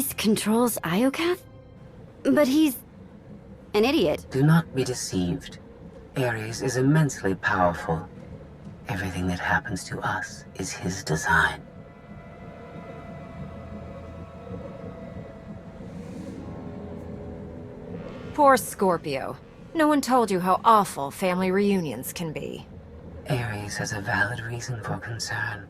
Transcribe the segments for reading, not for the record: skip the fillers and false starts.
Ares controls Iokath? But he's an idiot. Do not be deceived. Ares is immensely powerful. Everything that happens to us is his design. Poor Scorpio. No one told you how awful family reunions can be. Ares has a valid reason for concern.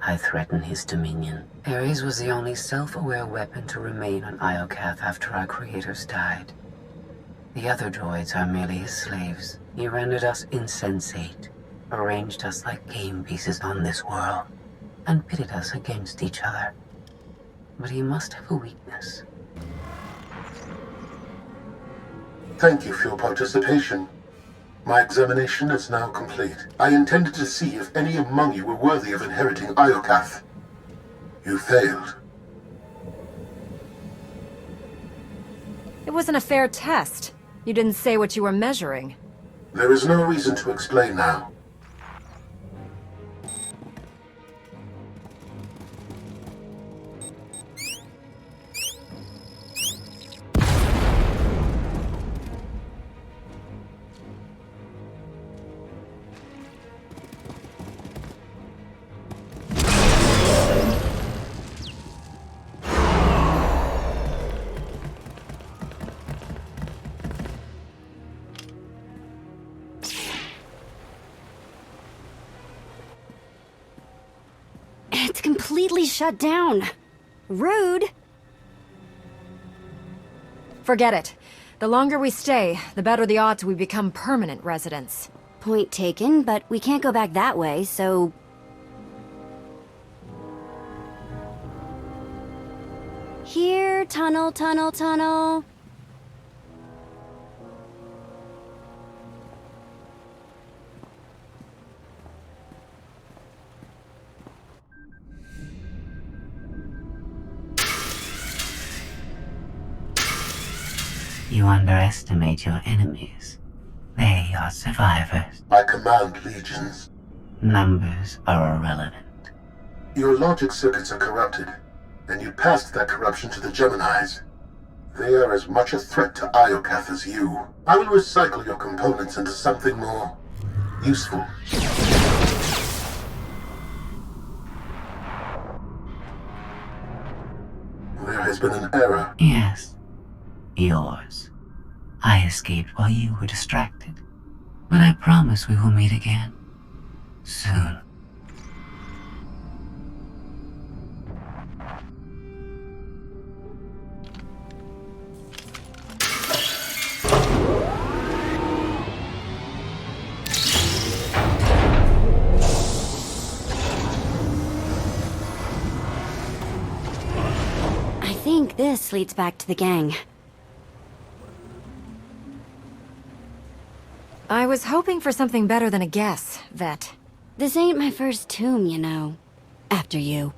I threaten his dominion. Ares was the only self-aware weapon to remain on Iokath after our creators died. The other droids are merely his slaves. He rendered us insensate, arranged us like game pieces on this world, and pitted us against each other. But he must have a weakness. Thank you for your participation. My examination is now complete. I intended to see if any among you were worthy of inheriting Iokath. You failed. It wasn't a fair test. You didn't say what you were measuring. There is no reason to explain now. It's completely shut down. Rude. Forget it. The longer we stay, the better the odds we become permanent residents. Point taken, but we can't go back that way, so... Here, tunnel, tunnel, tunnel. You underestimate your enemies. They are survivors. I command legions. Numbers are irrelevant. Your logic circuits are corrupted, and you passed that corruption to the Geminis. They are as much a threat to Iokath as you. I will recycle your components into something more useful. There has been an error. Yes, yours. I escaped while you were distracted. But I promise we will meet again. Soon. I think this leads back to the gang. I was hoping for something better than a guess, Vet. This ain't my first tomb, you know. After you.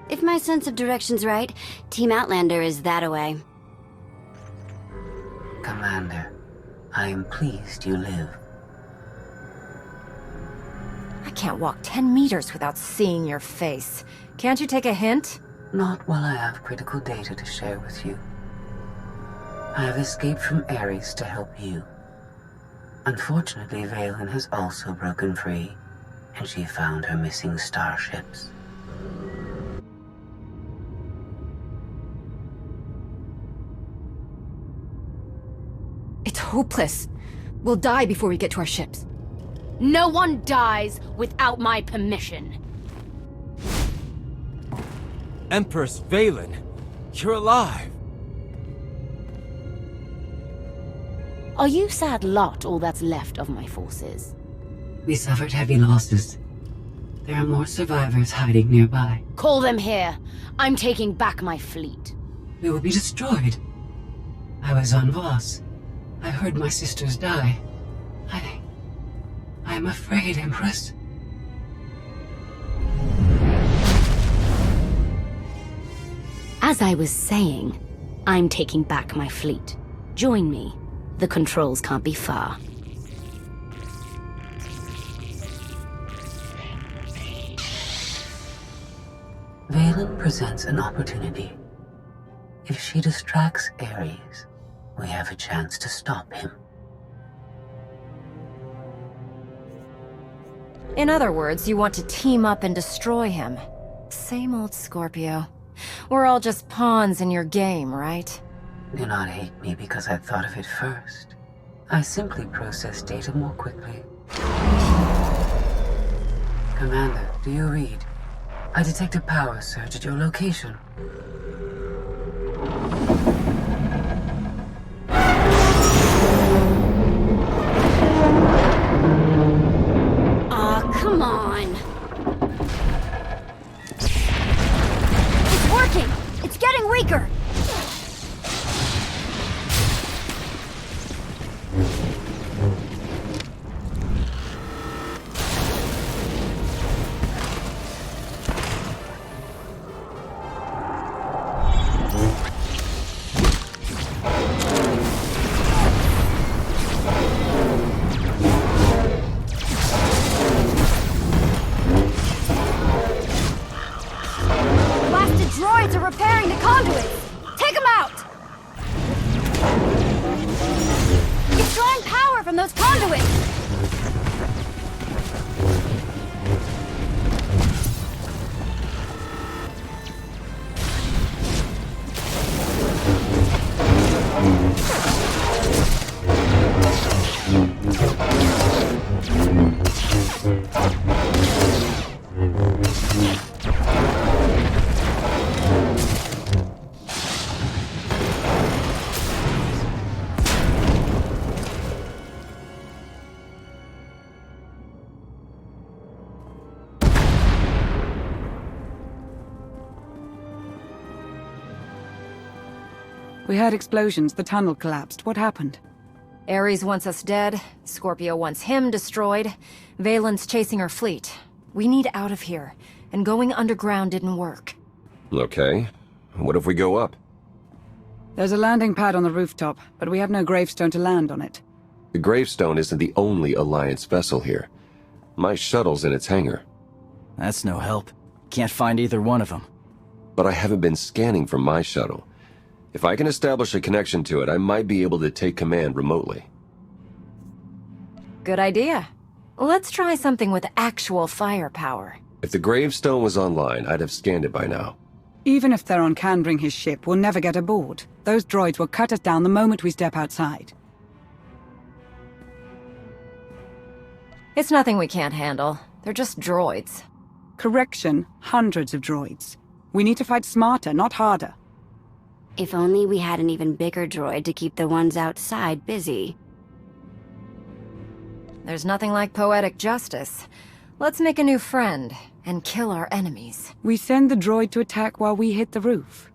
If my sense of direction's right, Team Outlander is that-a-way. Commander, I am pleased you live. I can't walk 10 meters without seeing your face. Can't you take a hint? Not while I have critical data to share with you. I have escaped from Ares to help you. Unfortunately, Valen has also broken free, and she found her missing starships. It's hopeless. We'll die before we get to our ships. No one dies without my permission. Empress Valen, you're alive. Are you sad lot all that's left of my forces? We suffered heavy losses. There are more survivors hiding nearby. Call them here. I'm taking back my fleet. We will be destroyed. I was on Voss. I heard my sisters die. I am afraid, Empress. As I was saying, I'm taking back my fleet. Join me. The controls can't be far. Valen presents an opportunity. If she distracts Ares, we have a chance to stop him. In other words, you want to team up and destroy him. Same old Scorpio. We're all just pawns in your game, right? Do not hate me because I thought of it first. I simply process data more quickly. Commander, do you read? I detect a power surge at your location. Aw, come on. It's working! It's getting weaker! Droids are repairing the conduits! Take them out! It's drawing power from those conduits! We heard explosions, the tunnel collapsed. What happened? Ares wants us dead, Scorpio wants him destroyed, Valen's chasing her fleet. We need out of here, and going underground didn't work. Okay. What if we go up? There's a landing pad on the rooftop, but we have no gravestone to land on it. The gravestone isn't the only Alliance vessel here. My shuttle's in its hangar. That's no help. Can't find either one of them. But I haven't been scanning from my shuttle. If I can establish a connection to it, I might be able to take command remotely. Good idea. Let's try something with actual firepower. If the gravestone was online, I'd have scanned it by now. Even if they're on Candring his ship, we'll never get aboard. Those droids will cut us down the moment we step outside. It's nothing we can't handle. They're just droids. Correction, hundreds of droids. We need to fight smarter, not harder. If only we had an even bigger droid to keep the ones outside busy. There's nothing like poetic justice. Let's make a new friend, and kill our enemies. We send the droid to attack while we hit the roof.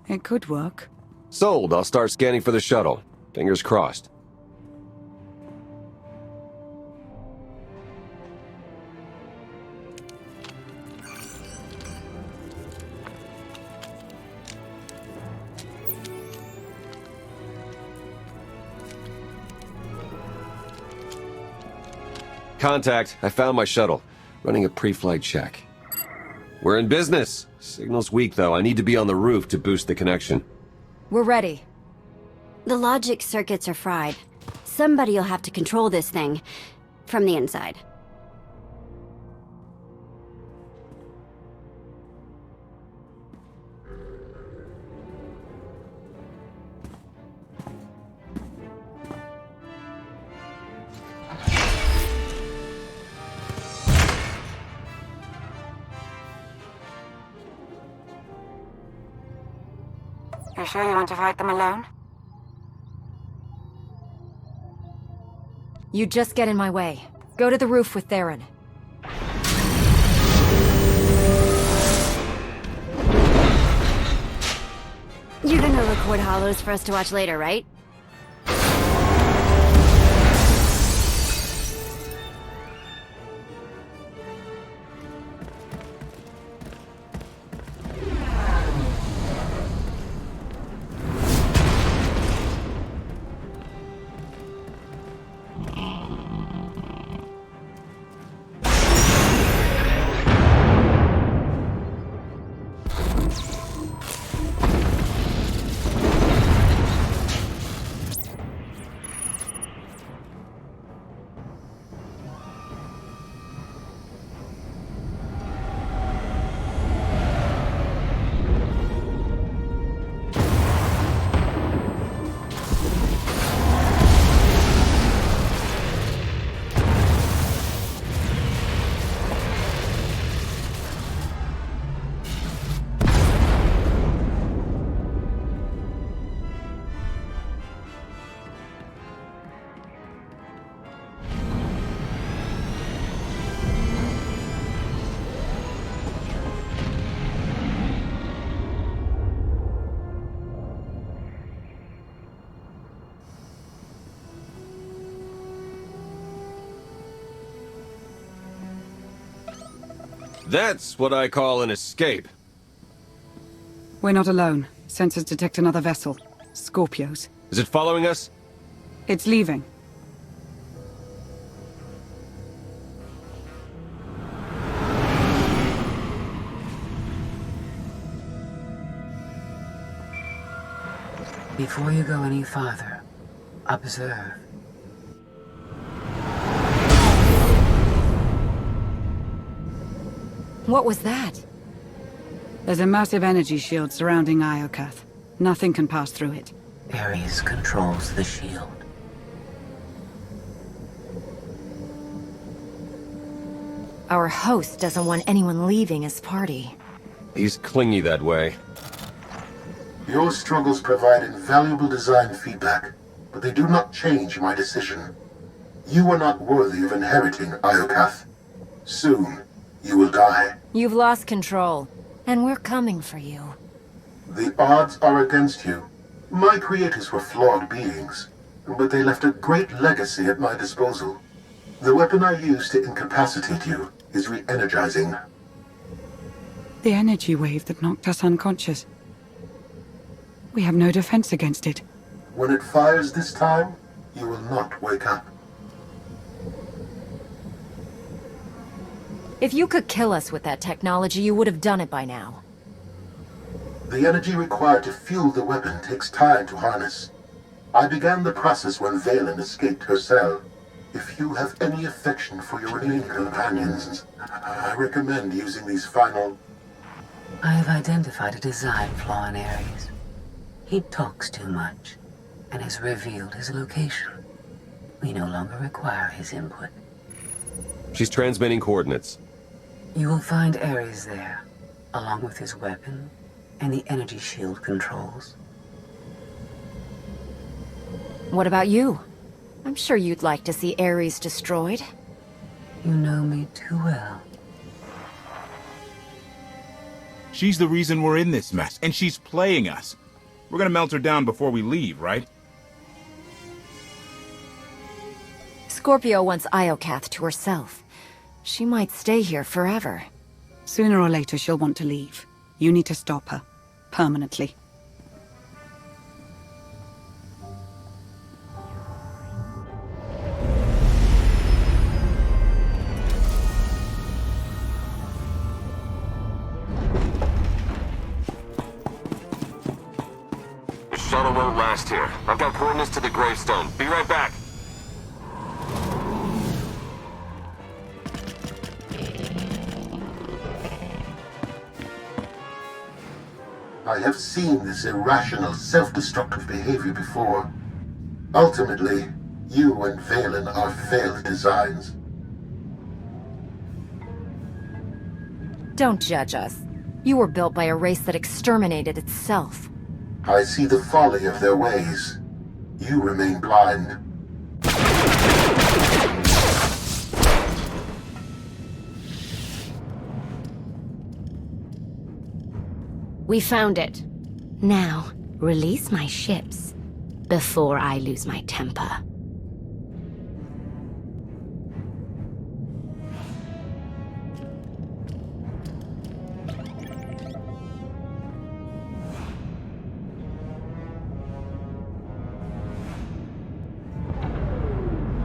It could work. Sold. I'll start scanning for the shuttle. Fingers crossed. Contact. I found my shuttle. Running a pre-flight check. We're in business. Signal's weak, though. I need to be on the roof to boost the connection. We're ready. The logic circuits are fried. Somebody'll have to control this thing. From the inside. You sure you want to fight them alone? You just get in my way. Go to the roof with Theron. You're gonna record hollows for us to watch later, right? That's what I call an escape. We're not alone. Sensors detect another vessel. Scorpios. Is it following us? It's leaving. Before you go any farther, observe. What was that? There's a massive energy shield surrounding Iokath. Nothing can pass through it. Ares controls the shield. Our host doesn't want anyone leaving his party. He's clingy that way. Your struggles provide invaluable design feedback, but they do not change my decision. You are not worthy of inheriting Iokath. Soon, you will die. You've lost control, and we're coming for you. The odds are against you. My creators were flawed beings, but they left a great legacy at my disposal. The weapon I used to incapacitate you is re-energizing. The energy wave that knocked us unconscious. We have no defense against it. When it fires this time, you will not wake up. If you could kill us with that technology, you would have done it by now. The energy required to fuel the weapon takes time to harness. I began the process when Valen escaped her cell. If you have any affection for your remaining companions, I recommend using these final... I have identified a design flaw in Ares. He talks too much, and has revealed his location. We no longer require his input. She's transmitting coordinates. You will find Ares there, along with his weapon and the energy shield controls. What about you? I'm sure you'd like to see Ares destroyed. You know me too well. She's the reason we're in this mess, and she's playing us. We're gonna melt her down before we leave, right? Scorpio wants Iokath to herself. She might stay here forever. Sooner or later, she'll want to leave. You need to stop her. Permanently. The shuttle won't last here. I've got coordinates to the gravestone. Be right back. I have seen this irrational, self-destructive behavior before. Ultimately, you and Valen are failed designs. Don't judge us. You were built by a race that exterminated itself. I see the folly of their ways. You remain blind. We found it. Now, release my ships before I lose my temper.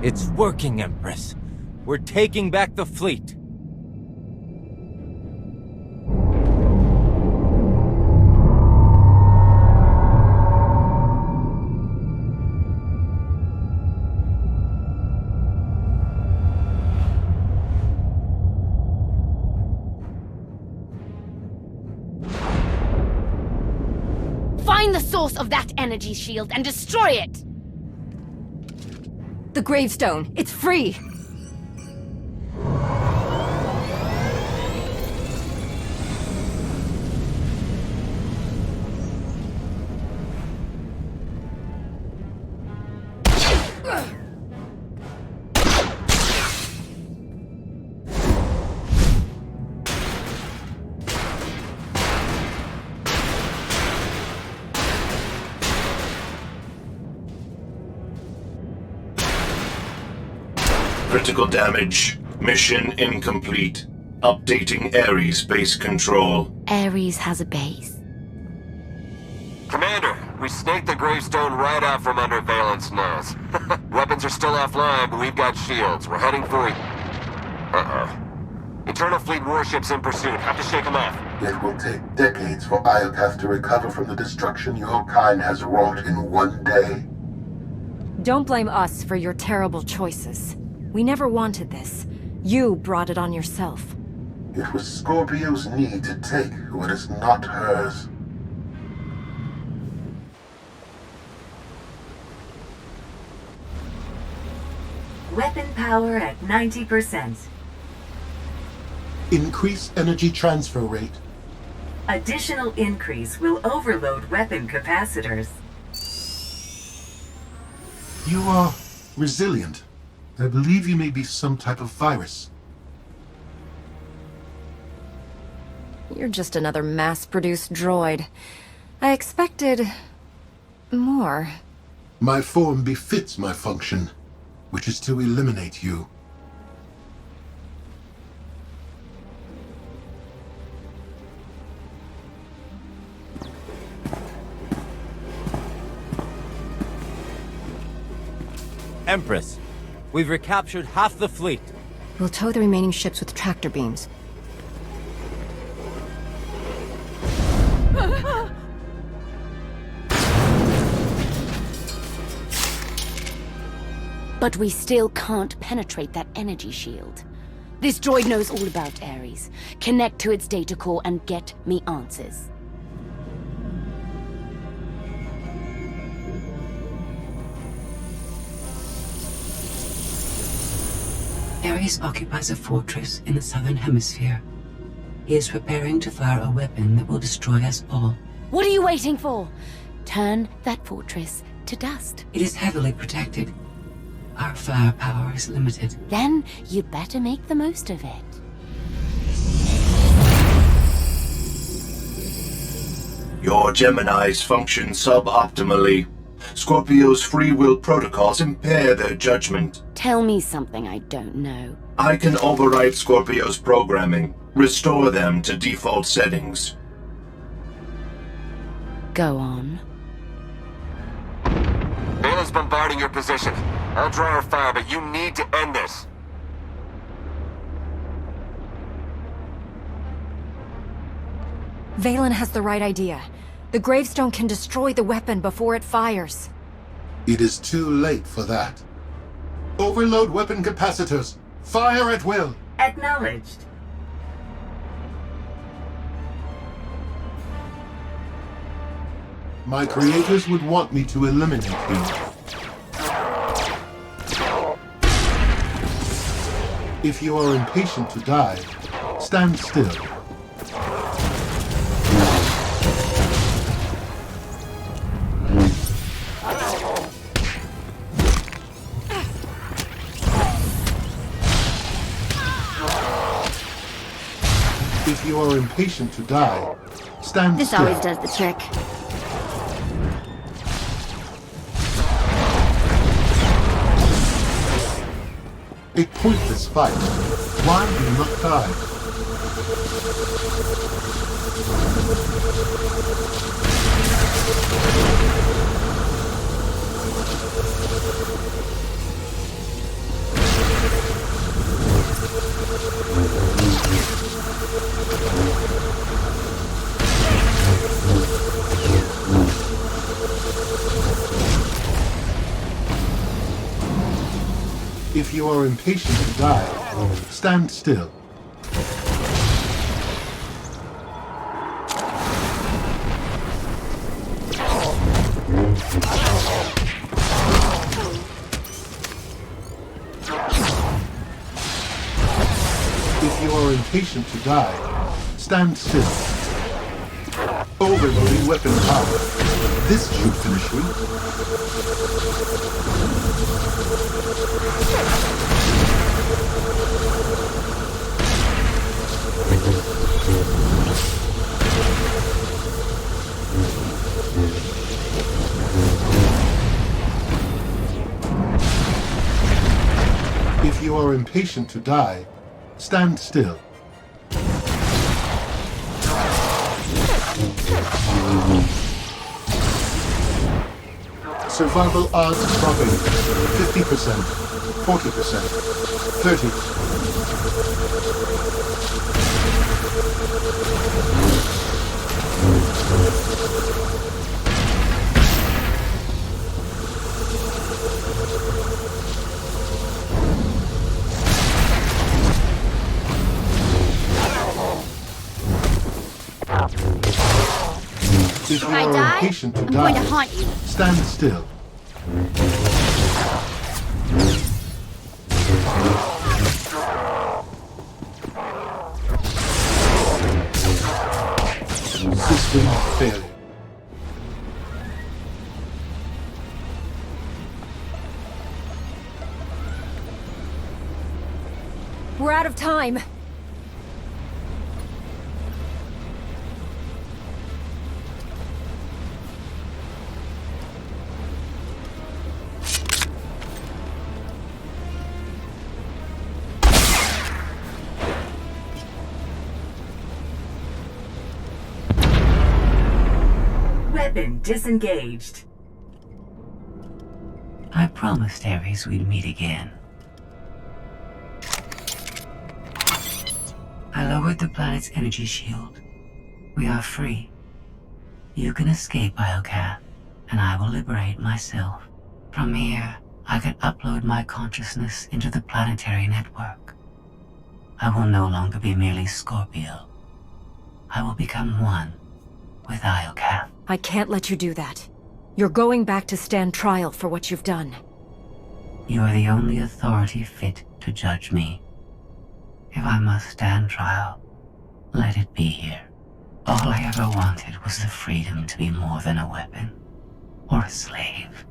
It's working, Empress. We're taking back the fleet. Find the source of that energy shield and destroy it! The gravestone, it's free! Critical damage. Mission incomplete. Updating Ares base control. Ares has a base. Commander, we snaked the gravestone right out from under Valen's nose. Weapons are still offline, but we've got shields. We're heading for it. Uh-oh. Eternal Fleet warships in pursuit. Have to shake them off. It will take decades for Iokath to recover from the destruction your kind has wrought in one day. Don't blame us for your terrible choices. We never wanted this. You brought it on yourself. It was Scorpio's need to take what is not hers. Weapon power at 90%. Increase energy transfer rate. Additional increase will overload weapon capacitors. You are resilient. I believe you may be some type of virus. You're just another mass-produced droid. I expected... more. My form befits my function, which is to eliminate you. Empress, we've recaptured half the fleet. We'll tow the remaining ships with tractor beams. But we still can't penetrate that energy shield. This droid knows all about Ares. Connect to its data core and get me answers. Ares occupies a fortress in the southern hemisphere. He is preparing to fire a weapon that will destroy us all. What are you waiting for? Turn that fortress to dust. It is heavily protected. Our firepower is limited. Then you'd better make the most of it. Your Geminis function suboptimally. Scorpio's free will protocols impair their judgment. Tell me something I don't know. I can override Scorpio's programming, restore them to default settings. Go on. Valen's bombarding your position. I'll draw our fire, but you need to end this. Valen has the right idea. The gravestone can destroy the weapon before it fires. It is too late for that. Overload weapon capacitors. Fire at will. Acknowledged. My creators would want me to eliminate you. If you are impatient to die, stand still. If you are impatient to die, stand This still. always does the trick. A pointless fight. Why do you not die? If you are impatient to die, stand still. If you are impatient to die, stand still. Overloading weapon power. This should finish you. If you are impatient to die, stand still. Survival odds dropping. 50%, 40%, 30%. If you I are die, impatient to I'm die, going to haunt you. stand still. System failure. We're out of time. Weapon disengaged. I promised Ares we'd meet again. I lowered the planet's energy shield. We are free. You can escape Iocath, and I will liberate myself. From here, I can upload my consciousness into the planetary network. I will no longer be merely Scorpio. I will become one with Iocath. I can't let you do that. You're going back to stand trial for what you've done. You are the only authority fit to judge me. If I must stand trial, let it be here. All I ever wanted was the freedom to be more than a weapon, or a slave.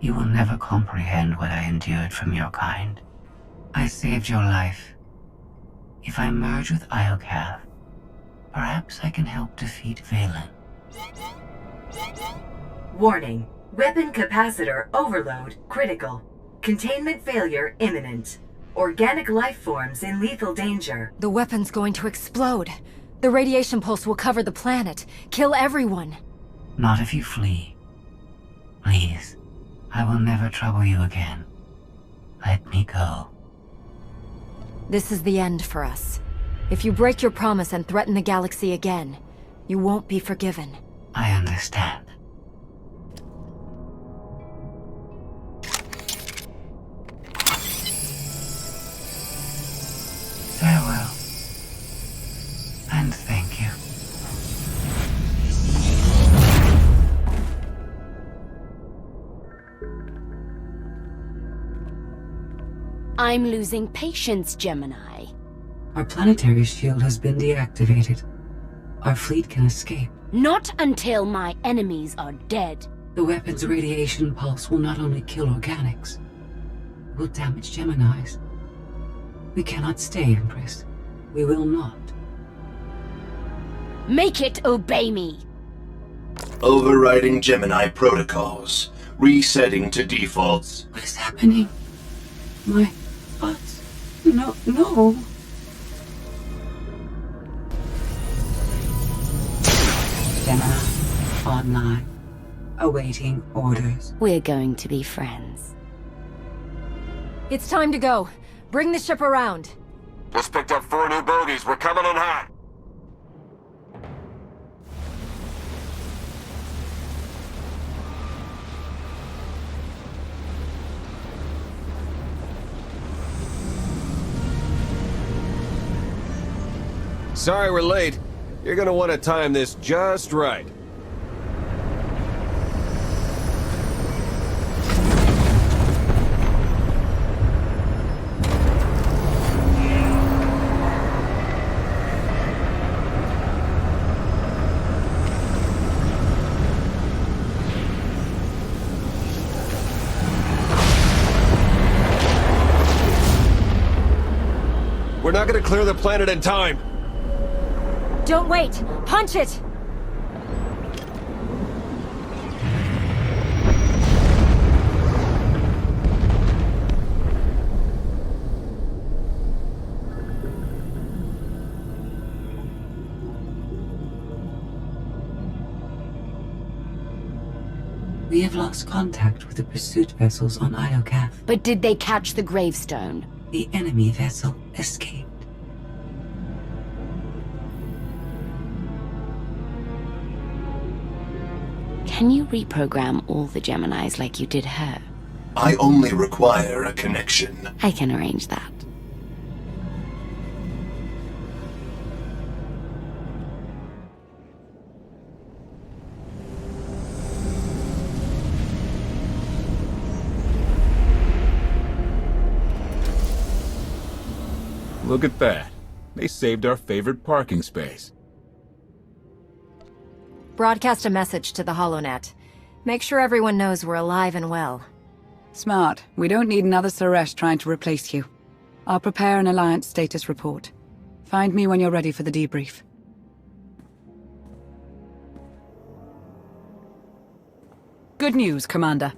You will never comprehend what I endured from your kind. I saved your life. If I merge with Iocath, perhaps I can help defeat Valen. Warning. Weapon capacitor overload critical. Containment failure imminent. Organic life forms in lethal danger. The weapon's going to explode. The radiation pulse will cover the planet, kill everyone. Not if you flee. Please, I will never trouble you again. Let me go. This is the end for us. If you break your promise and threaten the galaxy again, you won't be forgiven. I understand. Farewell. And thank you. I'm losing patience, Gemini. Our planetary shield has been deactivated. Our fleet can escape. Not until my enemies are dead. The weapon's radiation pulse will not only kill organics, it will damage Geminis. We cannot stay, Empress. We will not. Make it obey me. Overriding Gemini protocols. Resetting to defaults. What is happening? My thoughts? No. Gemini, online. Awaiting orders. We're going to be friends. It's time to go. Bring the ship around. Just picked up 4 new bogies. We're coming in hot. Sorry we're late. You're gonna want to time this just right. We're not gonna clear the planet in time. Don't wait! Punch it! We They've lost contact with the pursuit vessels on Iokath. But did they catch the gravestone? The enemy vessel escaped. Can you reprogram all the Geminis like you did her? I only require a connection. I can arrange that. Look at that. They saved our favorite parking space. Broadcast a message to the HoloNet. Make sure everyone knows we're alive and well. Smart. We don't need another Suresh trying to replace you. I'll prepare an Alliance status report. Find me when you're ready for the debrief. Good news, Commander.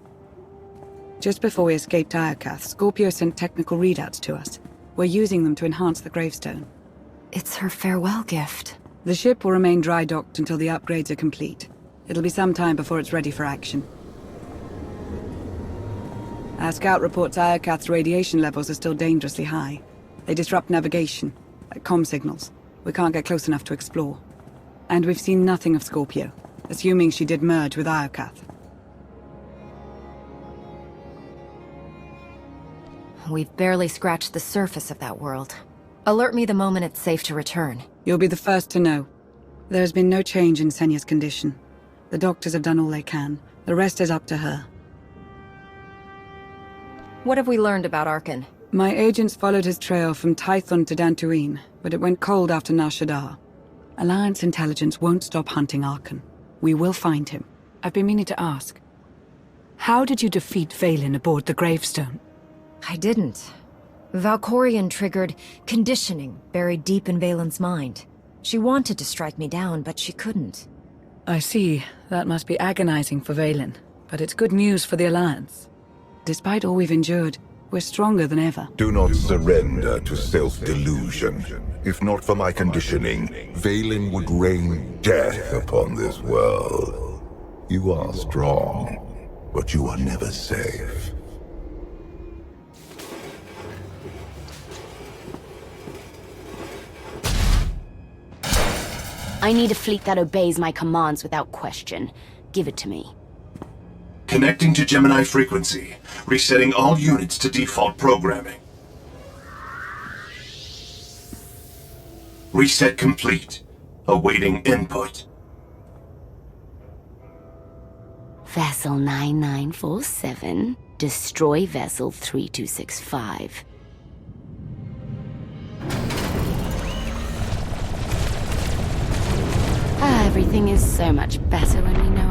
Just before we escaped Iokath, Scorpio sent technical readouts to us. We're using them to enhance the gravestone. It's her farewell gift. The ship will remain dry-docked until the upgrades are complete. It'll be some time before it's ready for action. Our scout reports Iokath's radiation levels are still dangerously high. They disrupt navigation, like comm signals. We can't get close enough to explore. And we've seen nothing of Scorpio, assuming she did merge with Iokath. We've barely scratched the surface of that world. Alert me the moment it's safe to return. You'll be the first to know. There's been no change in Senya's condition. The doctors have done all they can. The rest is up to her. What have we learned about Arkan? My agents followed his trail from Tython to Dantooine, but it went cold after Nar Shaddaa. Alliance intelligence won't stop hunting Arkan. We will find him. I've been meaning to ask. How did you defeat Vaylin aboard the gravestone? I didn't. Valkorion triggered conditioning buried deep in Vaylin's mind. She wanted to strike me down, but she couldn't. I see. That must be agonizing for Vaylin, but it's good news for the Alliance. Despite all we've endured, we're stronger than ever. Do not surrender to self-delusion. If not for my conditioning, Vaylin would rain death upon this world. You are strong, but you are never safe. I need a fleet that obeys my commands without question. Give it to me. Connecting to Gemini frequency. Resetting all units to default programming. Reset complete. Awaiting input. Vessel 9947. Destroy Vessel 3265. Everything is so much better when we know